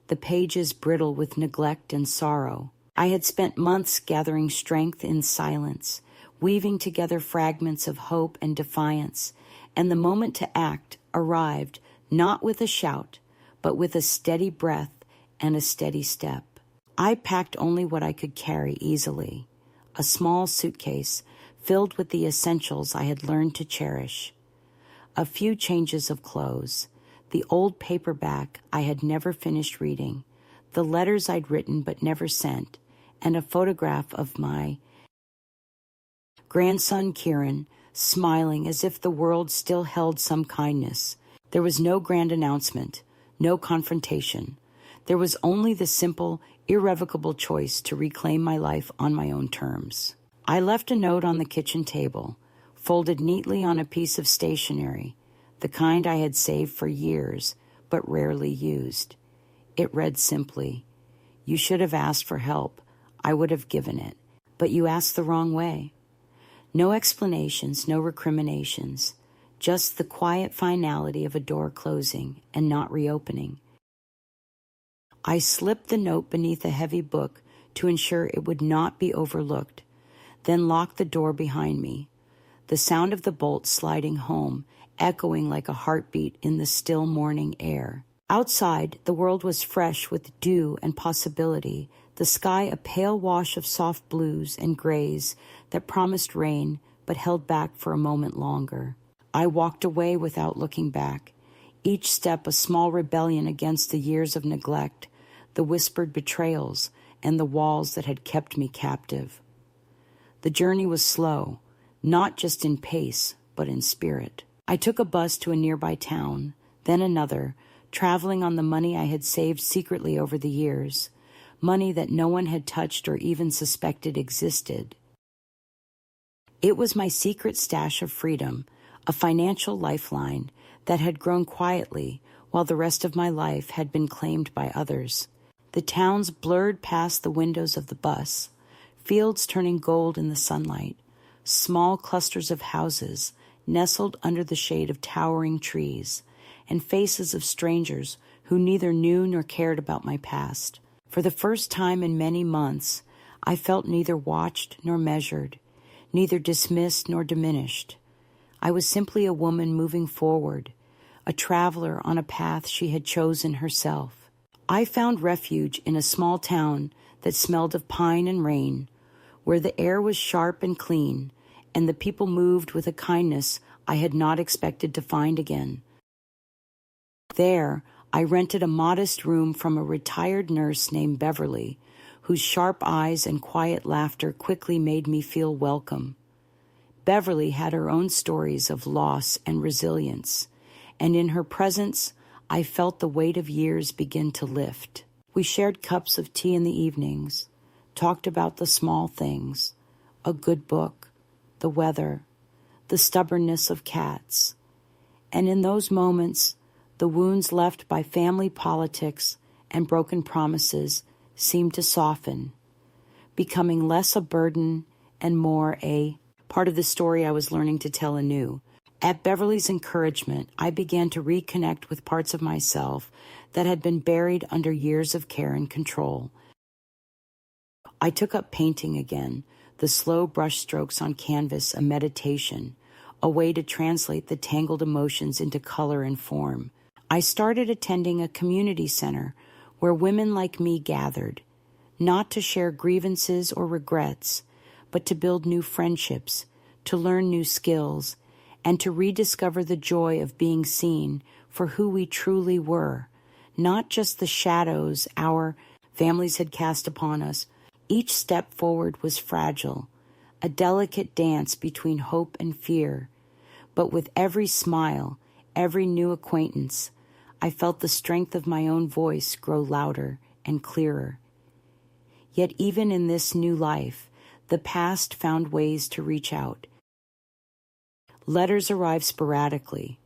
the pages brittle with neglect and sorrow. I had spent months gathering strength in silence, weaving together fragments of hope and defiance, and the moment to act arrived not with a shout, but with a steady breath and a steady step. I packed only what I could carry easily, a small suitcase filled with the essentials I had learned to cherish. A few changes of clothes, the old paperback I had never finished reading, the letters I'd written but never sent, and a photograph of my grandson Kieran, smiling as if the world still held some kindness. There was no grand announcement, no confrontation. There was only the simple, irrevocable choice to reclaim my life on my own terms. I left a note on the kitchen table, folded neatly on a piece of stationery, the kind I had saved for years, but rarely used. It read simply, "You should have asked for help. I would have given it, but you asked the wrong way." No explanations, no recriminations, just the quiet finality of a door closing and not reopening. I slipped the note beneath a heavy book to ensure it would not be overlooked, then locked the door behind me, the sound of the bolt sliding home echoing like a heartbeat in the still morning air. Outside, the world was fresh with dew and possibility, the sky a pale wash of soft blues and grays that promised rain but held back for a moment longer. I walked away without looking back, each step a small rebellion against the years of neglect, the whispered betrayals, and the walls that had kept me captive. The journey was slow, not just in pace, but in spirit. I took a bus to a nearby town, then another, traveling on the money I had saved secretly over the years, money that no one had touched or even suspected existed. It was my secret stash of freedom, a financial lifeline that had grown quietly while the rest of my life had been claimed by others. The towns blurred past the windows of the bus, fields turning gold in the sunlight, small clusters of houses nestled under the shade of towering trees, and faces of strangers who neither knew nor cared about my past. For the first time in many months, I felt neither watched nor measured, neither dismissed nor diminished. I was simply a woman moving forward, a traveler on a path she had chosen herself. I found refuge in a small town that smelled of pine and rain, where the air was sharp and clean, and the people moved with a kindness I had not expected to find again. There, I rented a modest room from a retired nurse named Beverly, whose sharp eyes and quiet laughter quickly made me feel welcome. Beverly had her own stories of loss and resilience, and in her presence, I felt the weight of years begin to lift. We shared cups of tea in the evenings, talked about the small things, a good book, the weather, the stubbornness of cats. And in those moments, the wounds left by family politics and broken promises seemed to soften, becoming less a burden and more a part of the story I was learning to tell anew. At Beverly's encouragement, I began to reconnect with parts of myself that had been buried under years of care and control. I took up painting again, the slow brush strokes on canvas a meditation, a way to translate the tangled emotions into color and form. I started attending a community center where women like me gathered, not to share grievances or regrets, but to build new friendships, to learn new skills, and to rediscover the joy of being seen for who we truly were, not just the shadows our families had cast upon us. Each step forward was fragile, a delicate dance between hope and fear. But with every smile, every new acquaintance, I felt the strength of my own voice grow louder and clearer. Yet even in this new life, the past found ways to reach out. Letters arrived sporadically,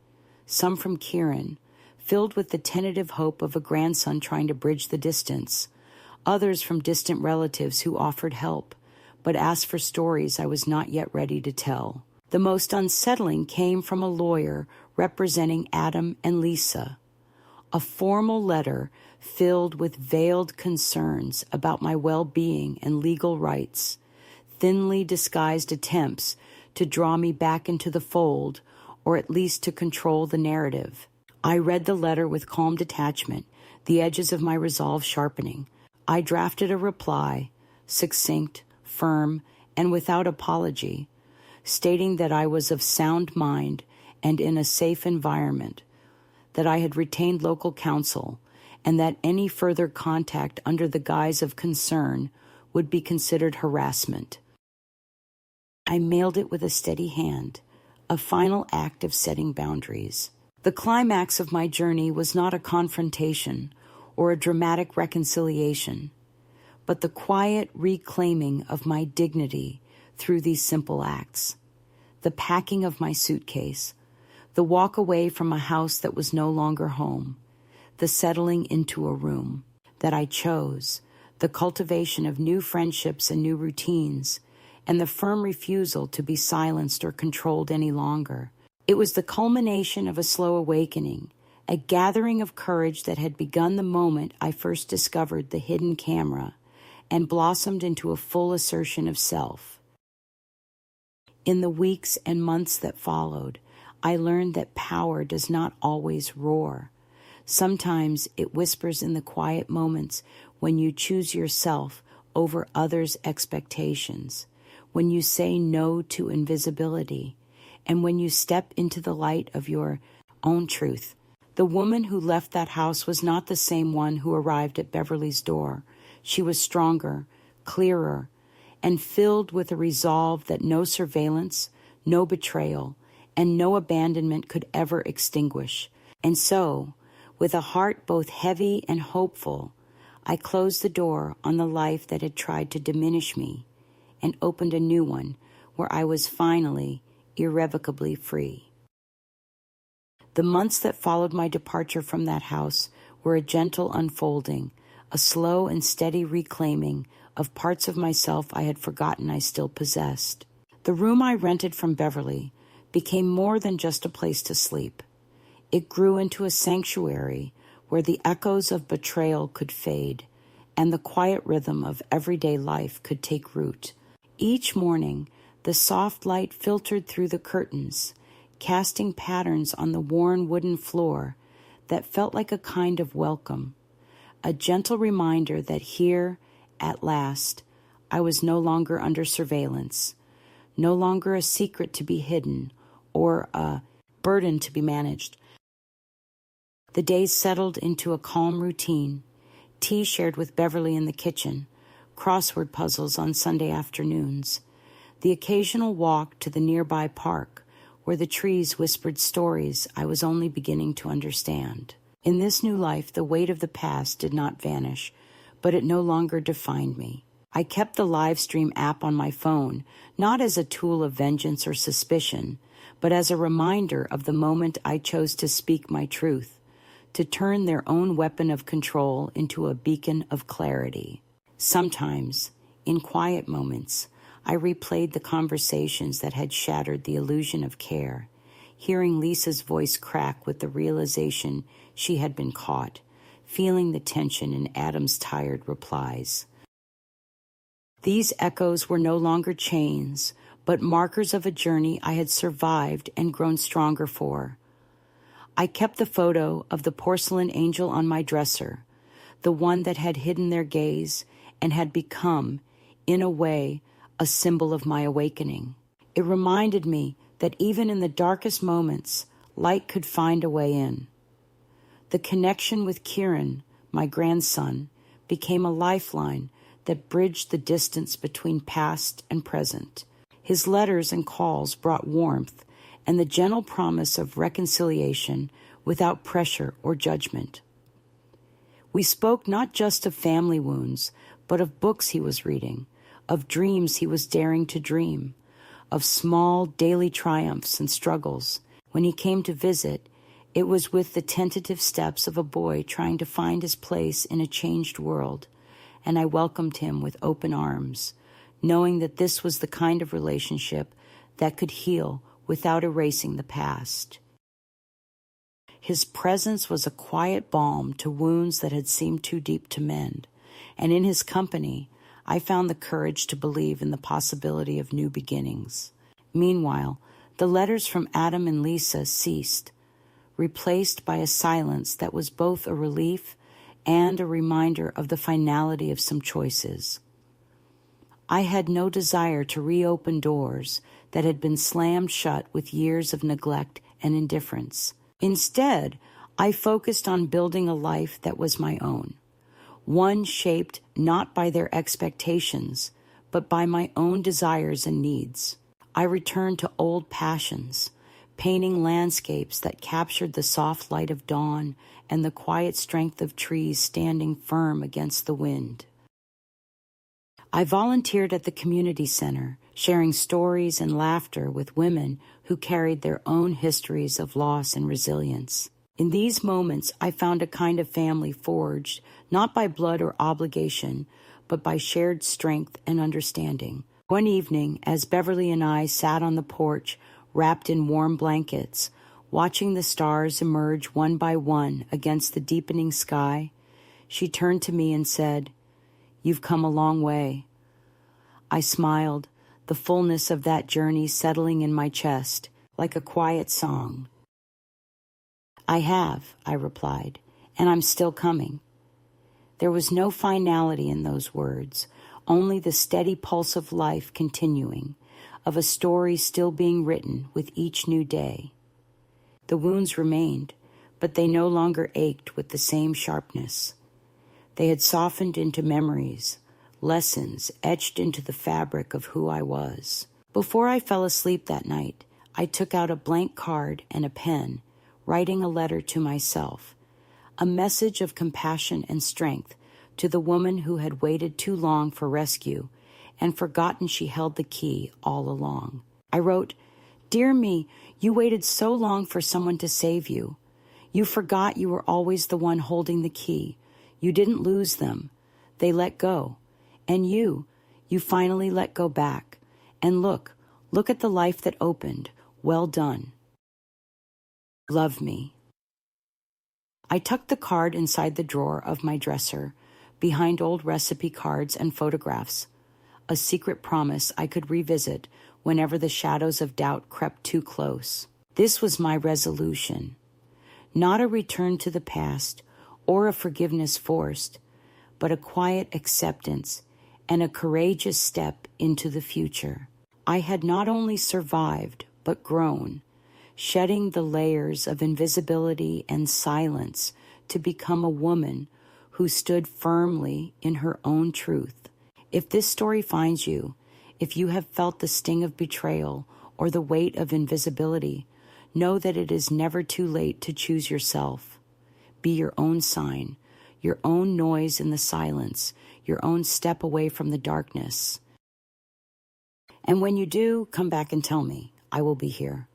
some from Kieran, filled with the tentative hope of a grandson trying to bridge the distance, others from distant relatives who offered help, but asked for stories I was not yet ready to tell. The most unsettling came from a lawyer representing Adam and Lisa, a formal letter filled with veiled concerns about my well-being and legal rights, thinly disguised attempts to draw me back into the fold, or at least to control the narrative. I read the letter with calm detachment, the edges of my resolve sharpening. I drafted a reply, succinct, firm, and without apology, stating that I was of sound mind and in a safe environment, that I had retained local counsel, and that any further contact under the guise of concern would be considered harassment. I mailed it with a steady hand, a final act of setting boundaries. The climax of my journey was not a confrontation or a dramatic reconciliation, but the quiet reclaiming of my dignity through these simple acts. The packing of my suitcase, the walk away from a house that was no longer home, the settling into a room that I chose, the cultivation of new friendships and new routines, and the firm refusal to be silenced or controlled any longer. It was the culmination of a slow awakening, a gathering of courage that had begun the moment I first discovered the hidden camera and blossomed into a full assertion of self. In the weeks and months that followed, I learned that power does not always roar. Sometimes it whispers in the quiet moments when you choose yourself over others' expectations, when you say no to invisibility, and when you step into the light of your own truth. The woman who left that house was not the same one who arrived at Beverly's door. She was stronger, clearer, and filled with a resolve that no surveillance, no betrayal, and no abandonment could ever extinguish. And so, with a heart both heavy and hopeful, I closed the door on the life that had tried to diminish me and opened a new one where I was finally, irrevocably free. The months that followed my departure from that house were a gentle unfolding, a slow and steady reclaiming of parts of myself I had forgotten I still possessed. The room I rented from Beverly became more than just a place to sleep. It grew into a sanctuary where the echoes of betrayal could fade and the quiet rhythm of everyday life could take root. Each morning, the soft light filtered through the curtains, casting patterns on the worn wooden floor that felt like a kind of welcome, a gentle reminder that here, at last, I was no longer under surveillance, no longer a secret to be hidden or a burden to be managed. The days settled into a calm routine, tea shared with Beverly in the kitchen, crossword puzzles on Sunday afternoons, the occasional walk to the nearby park where the trees whispered stories I was only beginning to understand. In this new life, the weight of the past did not vanish, but it no longer defined me. I kept the live stream app on my phone, not as a tool of vengeance or suspicion, but as a reminder of the moment I chose to speak my truth, to turn their own weapon of control into a beacon of clarity. Sometimes, in quiet moments, I replayed the conversations that had shattered the illusion of care, hearing Lisa's voice crack with the realization she had been caught, feeling the tension in Adam's tired replies. These echoes were no longer chains, but markers of a journey I had survived and grown stronger for. I kept the photo of the porcelain angel on my dresser, the one that had hidden their gaze and had become, in a way, a symbol of my awakening. It reminded me that even in the darkest moments, light could find a way in. The connection with Kieran, my grandson, became a lifeline that bridged the distance between past and present. His letters and calls brought warmth and the gentle promise of reconciliation without pressure or judgment. We spoke not just of family wounds, but of books he was reading, of dreams he was daring to dream, of small daily triumphs and struggles. When he came to visit, it was with the tentative steps of a boy trying to find his place in a changed world, and I welcomed him with open arms, knowing that this was the kind of relationship that could heal without erasing the past. His presence was a quiet balm to wounds that had seemed too deep to mend, and in his company, I found the courage to believe in the possibility of new beginnings. Meanwhile, the letters from Adam and Lisa ceased, replaced by a silence that was both a relief and a reminder of the finality of some choices. I had no desire to reopen doors that had been slammed shut with years of neglect and indifference. Instead, I focused on building a life that was my own, one shaped not by their expectations, but by my own desires and needs. I returned to old passions, painting landscapes that captured the soft light of dawn and the quiet strength of trees standing firm against the wind. I volunteered at the community center, sharing stories and laughter with women who carried their own histories of loss and resilience. In these moments, I found a kind of family forged, not by blood or obligation, but by shared strength and understanding. One evening, as Beverly and I sat on the porch, wrapped in warm blankets, watching the stars emerge one by one against the deepening sky, she turned to me and said, "You've come a long way." I smiled, the fullness of that journey settling in my chest like a quiet song. "I have," I replied, "and I'm still coming." There was no finality in those words, only the steady pulse of life continuing, of a story still being written with each new day. The wounds remained, but they no longer ached with the same sharpness. They had softened into memories, lessons etched into the fabric of who I was. Before I fell asleep that night, I took out a blank card and a pen, writing a letter to myself, a message of compassion and strength to the woman who had waited too long for rescue and forgotten she held the key all along. I wrote, "Dear me, you waited so long for someone to save you. You forgot you were always the one holding the key. You didn't lose them. They let go. And you finally let go back. And look at the life that opened. Well done. Love me." I tucked the card inside the drawer of my dresser, behind old recipe cards and photographs, a secret promise I could revisit whenever the shadows of doubt crept too close. This was my resolution, not a return to the past or a forgiveness forced, but a quiet acceptance and a courageous step into the future. I had not only survived, but grown, shedding the layers of invisibility and silence to become a woman who stood firmly in her own truth. If this story finds you, if you have felt the sting of betrayal or the weight of invisibility, know that it is never too late to choose yourself. Be your own sign, your own noise in the silence, your own step away from the darkness. And when you do, come back and tell me. I will be here.